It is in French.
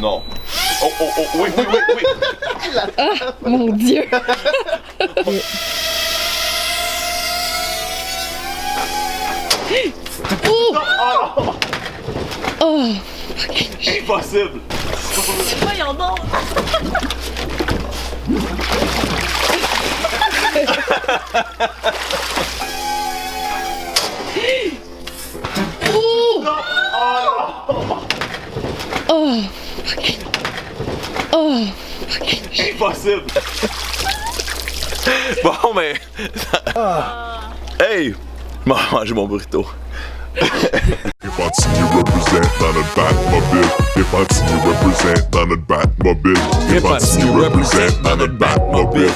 Non. Oh, oh, oh, oui, oui, oui, oui. Ah, mon Dieu. Oh! Oh! Impossible. Voyons donc. Oh! Oh! Impossible. Bon, mais... Hey! Je vais manger mon burrito. If I see you represent, then I'd back my bill. If I see you represent, then I'd back my bill. If I see you represent, then I'd back my bill.